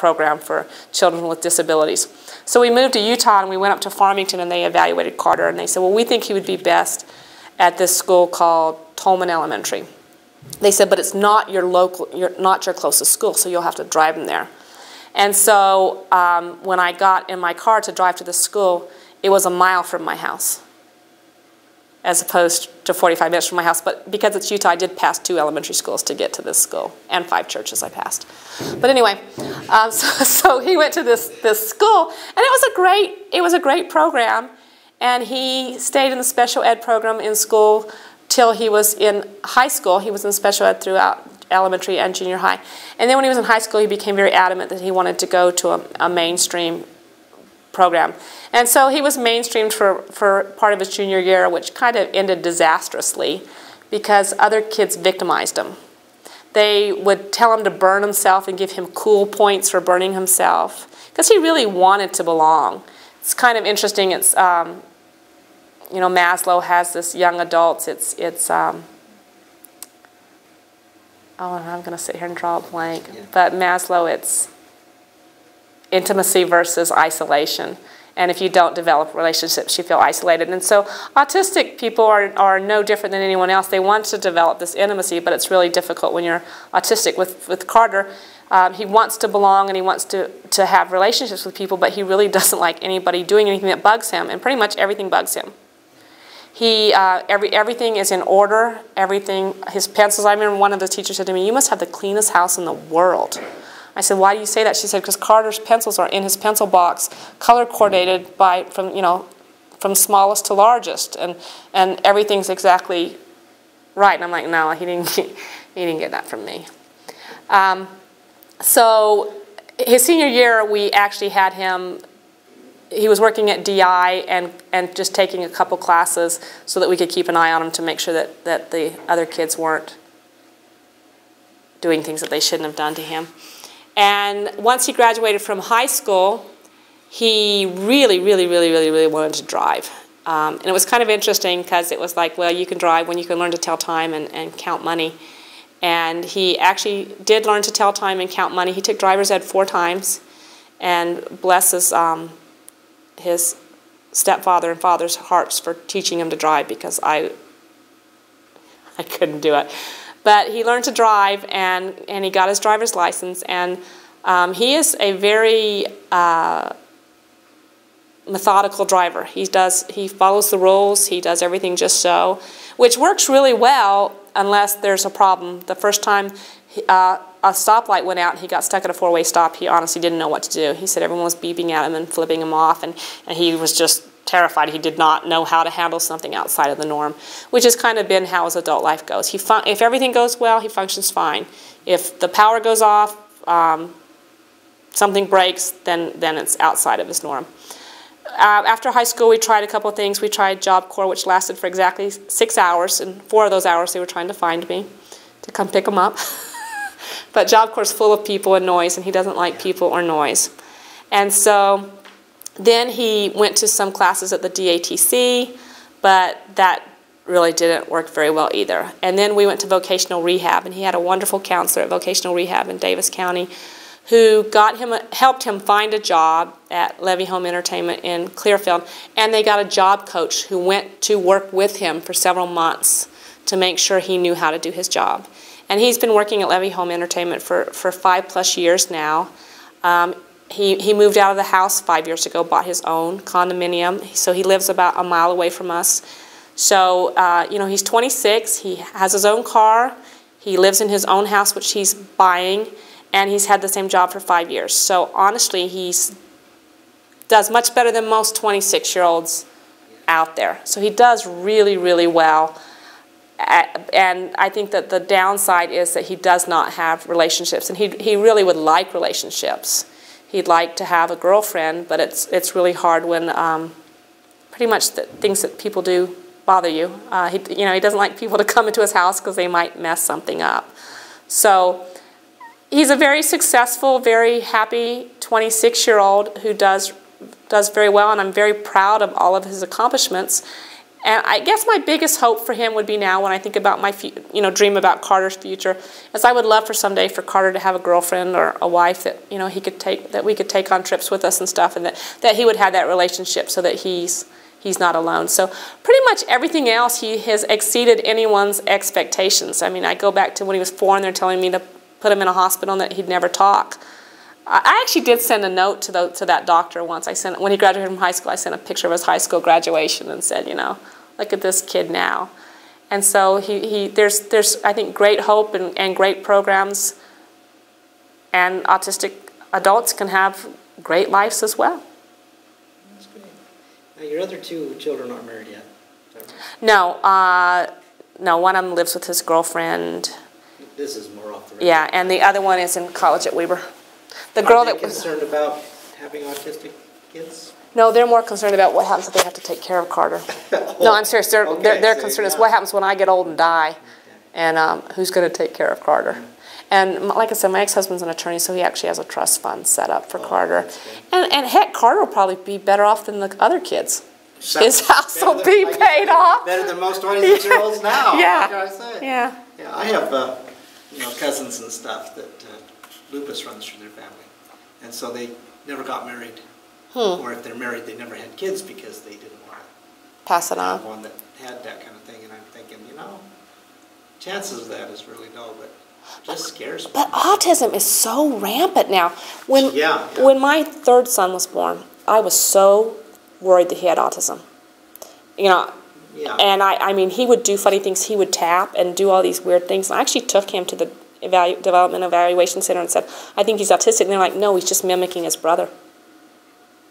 program for children with disabilities. So we moved to Utah and we went up to Farmington and they evaluated Carter and they said, well, we think he would be best at this school called Tolman Elementary. They said, but it's not your closest school, so you'll have to drive him there. And so when I got in my car to drive to the school, it was a mile from my house, as opposed to 45 minutes from my house. But because it's Utah, I did pass 2 elementary schools to get to this school, and 5 churches I passed. But anyway, so he went to this school, and it was a great program. And he stayed in the special ed program in school till he was in high school. He was in special ed throughout elementary and junior high. And then when he was in high school, he became very adamant that he wanted to go to a mainstream program. And so he was mainstreamed for part of his junior year, which kind of ended disastrously because other kids victimized him. They would tell him to burn himself and give him cool points for burning himself because he really wanted to belong. It's kind of interesting. It's you know, Maslow has this young adults. Oh, I'm going to sit here and draw a blank. Yeah. But Maslow, it's intimacy versus isolation. And if you don't develop relationships, you feel isolated. And so autistic people are no different than anyone else. They want to develop this intimacy, but it's really difficult when you're autistic. With Carter, he wants to belong and he wants to have relationships with people, but he really doesn't like anybody doing anything that bugs him, and pretty much everything bugs him. Everything is in order. Everything, his pencils. I remember one of the teachers said to me, "You must have the cleanest house in the world." I said, "Why do you say that?" She said, "Because Carter's pencils are in his pencil box, color coordinated from smallest to largest, and everything's exactly right." And I'm like, "No, he didn't get that from me." So his senior year, we actually had him. He was working at DI and just taking a couple classes so that we could keep an eye on him to make sure that the other kids weren't doing things that they shouldn't have done to him. And once he graduated from high school, he really wanted to drive. And it was kind of interesting because it was like, well, you can drive when you can learn to tell time and count money. And he actually did learn to tell time and count money. He took driver's ed 4 times, and bless his stepfather and father's hearts for teaching him to drive, because I couldn't do it. But he learned to drive, and he got his driver's license, and he is a very methodical driver. He follows the rules, he does everything just so, which works really well unless there's a problem. The first time a stoplight went out and he got stuck at a 4-way stop, he honestly didn't know what to do. He said everyone was beeping at him and flipping him off, and he was just terrified. He did not know how to handle something outside of the norm, which has kind of been how his adult life goes. If everything goes well, he functions fine. If the power goes off, something breaks, then it's outside of his norm. After high school, we tried a couple of things. We tried Job Corps, which lasted for exactly 6 hours, and 4 of those hours they were trying to find me to come pick him up. But Job Corps is full of people and noise, and he doesn't like people or noise. And so then he went to some classes at the DATC, but that really didn't work very well either. And then we went to vocational rehab, and he had a wonderful counselor at vocational rehab in Davis County who helped him find a job at Levy Home Entertainment in Clearfield, and they got a job coach who went to work with him for several months to make sure he knew how to do his job. And he's been working at Levy Home Entertainment for 5+ years now. He moved out of the house 5 years ago, bought his own condominium, so he lives about a mile away from us. So, he's 26, he has his own car, he lives in his own house, which he's buying, and he's had the same job for 5 years. So honestly, does much better than most 26-year-olds out there. So he does really well. And I think that the downside is that he does not have relationships, and he really would like relationships. He'd like to have a girlfriend, but it's really hard when pretty much the things that people do bother you. He doesn't like people to come into his house because they might mess something up. So he's a very successful, very happy 26-year-old who does very well, and I'm very proud of all of his accomplishments. And I guess my biggest hope for him would be now, when I think about my, dream about Carter's future, is I would love for someday for Carter to have a girlfriend or a wife that, he could take, that we could take on trips with us and stuff, and that he would have that relationship so that he's not alone. So pretty much everything else, he has exceeded anyone's expectations. I mean, I go back to when he was 4 and they're telling me to put him in a hospital and that he'd never talk. I actually did send a note to that doctor once. When he graduated from high school, I sent a picture of his high school graduation and said, look at this kid now. And so there's I think, great hope and great programs, and autistic adults can have great lives as well. That's great. Now, your other 2 children aren't married yet? No, no, one of them lives with his girlfriend. This is more off the record. Yeah, and the other one is in college at Weber. The girl that was concerned about having autistic kids? No, they're more concerned about what happens if they have to take care of Carter. No, I'm serious. They're concerned is what happens when I get old and die, and who's going to take care of Carter. And like I said, my ex-husband's an attorney, so he actually has a trust fund set up for Carter. And heck, Carter will probably be better off than the other kids. His house will be paid off. Better than most 26-year-olds now. Yeah. What can I say? Yeah. Yeah, I have cousins and stuff that lupus runs through their family. And so they never got married. Or if they're married, they never had kids because they didn't want to pass it on. Have one that had that kind of thing. And I'm thinking, chances of that is really low, but it just scares me. But autism is so rampant now. When my 3rd son was born, I was so worried that he had autism. Yeah. And I mean, he would do funny things. He would tap and do all these weird things. And I actually took him to the Development Evaluation Center and said, I think he's autistic. And they're like, no, he's just mimicking his brother.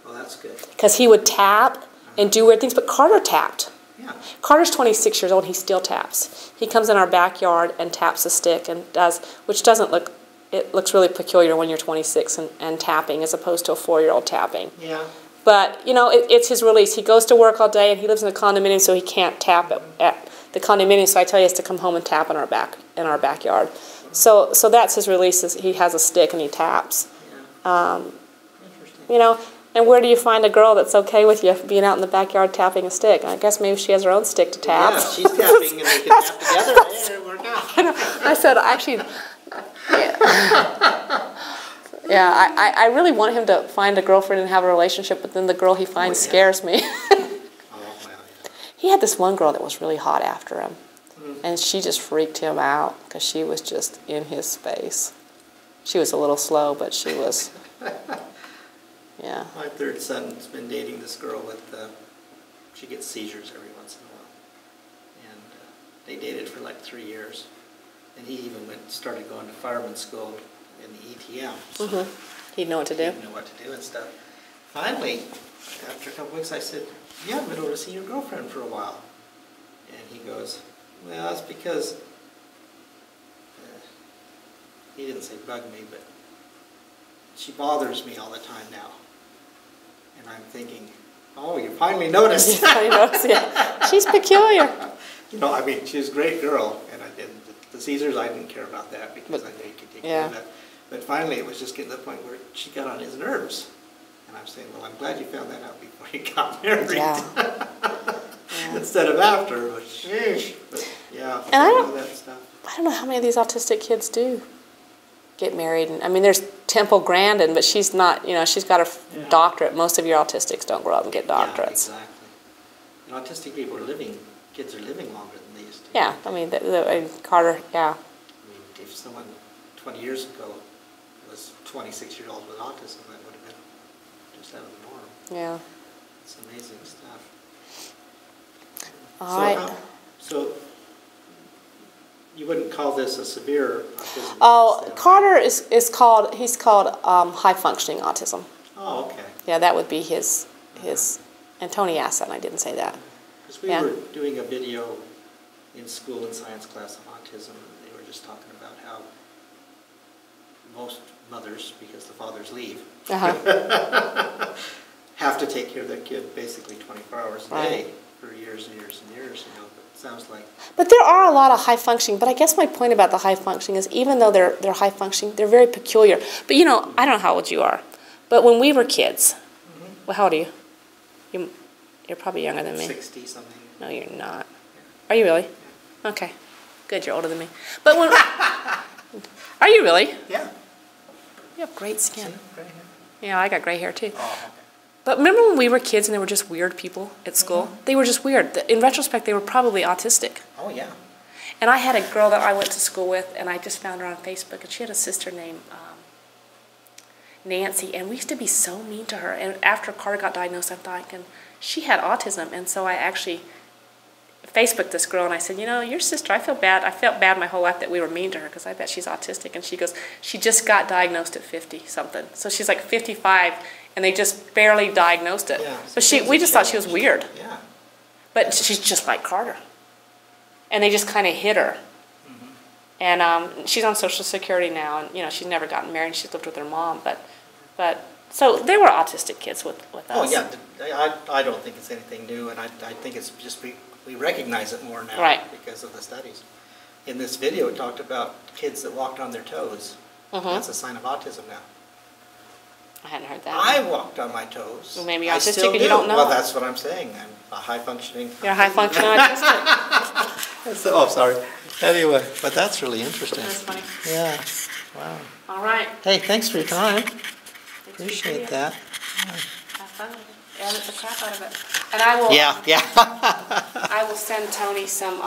Well, that's good. Because he would tap and do weird things. But Carter tapped. Yeah. Carter's 26 years old. He still taps. He comes in our backyard and taps a stick and does, which doesn't look, it looks really peculiar when you're 26 and tapping as opposed to a 4-year-old tapping. Yeah. But, it's his release. He goes to work all day, and he lives in a condominium, so he can't tap at the condominium. So I tell you, he has to come home and tap in our backyard. So that's his release. He has a stick and he taps. Yeah. Interesting. And where do you find a girl that's okay with you being out in the backyard tapping a stick? I guess maybe she has her own stick to tap. Yeah, she's tapping and they can tap together. Hey, it'll work out. I said, actually. Yeah, I really want him to find a girlfriend and have a relationship, but then the girl he finds scares me. He had this one girl that was really hot after him, and she just freaked him out because she was just in his space. She was a little slow, but she was, yeah. My 3rd son's been dating this girl with, she gets seizures every once in a while, and they dated for like 3 years, and he even started going to fireman's school in the ETM. So he'd know what to do. He'd know what to do and stuff. Finally, after a couple weeks, I said, "You haven't been over to see your girlfriend for a while." And he goes, "Well, that's because," he didn't say bug me, but she bothers me all the time now. And I'm thinking, oh, you finally noticed. Finally noticed, yeah. She's peculiar. I mean, she's a great girl, and I didn't. The Caesars, I didn't care about that because I knew he could take care of that. But finally, it was just getting to the point where she got on his nerves. And I'm saying, well, I'm glad you found that out before you got married. Yeah. Instead of after. But sheesh. But yeah, and I don't know how many of these autistic kids do get married. And I mean, there's Temple Grandin, but she's not, she's got a doctorate. Most of your autistics don't grow up and get doctorates. Yeah, exactly. And autistic people are kids are living longer than they used to. Yeah, I mean, Carter, yeah. I mean, if someone 20 years ago was 26-year-old with autism, that would have been just out of the norm. Yeah. It's amazing stuff. All right. So you wouldn't call this a severe autism? Oh, Carter he's called high functioning autism. Oh, okay. Yeah, that would be his, and Tony asked that and I didn't say that. Because we were doing a video in school in science class on autism, and they were just talking about how most mothers, because the fathers leave, have to take care of their kid basically 24 hours a day for years and years and years. But it sounds like. But there are a lot of high functioning. But I guess my point about the high functioning is even though they're high functioning, they're very peculiar. But I don't know how old you are, but when we were kids, well, how old are you? You're probably younger than me. 60 something. No, you're not. Are you really? Okay. Good, you're older than me. But when... Are you really? Yeah. You have great skin. See, gray hair. Yeah, I got gray hair too. Oh, okay. But remember when we were kids and there were just weird people at school? They were just weird. In retrospect, they were probably autistic. Oh, yeah. And I had a girl that I went to school with, and I just found her on Facebook, and she had a sister named Nancy, and we used to be so mean to her. And after Carter got diagnosed, I'm thinking, she had autism, and so I actually Facebooked this girl, and I said, you know, your sister, I felt bad my whole life that we were mean to her, because I bet she's autistic. And she goes, she just got diagnosed at 50-something. So she's like 55, and they just barely diagnosed it. Yeah, But we just thought she was weird. Yeah. But she's just like Carter. And they just kind of hit her. And she's on Social Security now, and you know she's never gotten married. She's lived with her mom, but so they were autistic kids with us. Oh yeah, I don't think it's anything new, and I think it's just we recognize it more now, right, because of the studies. In this video, it talked about kids that walked on their toes. That's a sign of autism now. I hadn't heard that. I walked on my toes. Well, maybe you're autistic and you don't know. Well, that's what I'm saying. I'm a high-functioning... You're a high-functioning autistic. So, oh, sorry. Anyway, but that's really interesting. That's funny. Yeah. Wow. All right. Hey, thanks for your time. Appreciate that. Have fun with it. Edit the crap out of it. And I will... Yeah. I will send Tony some...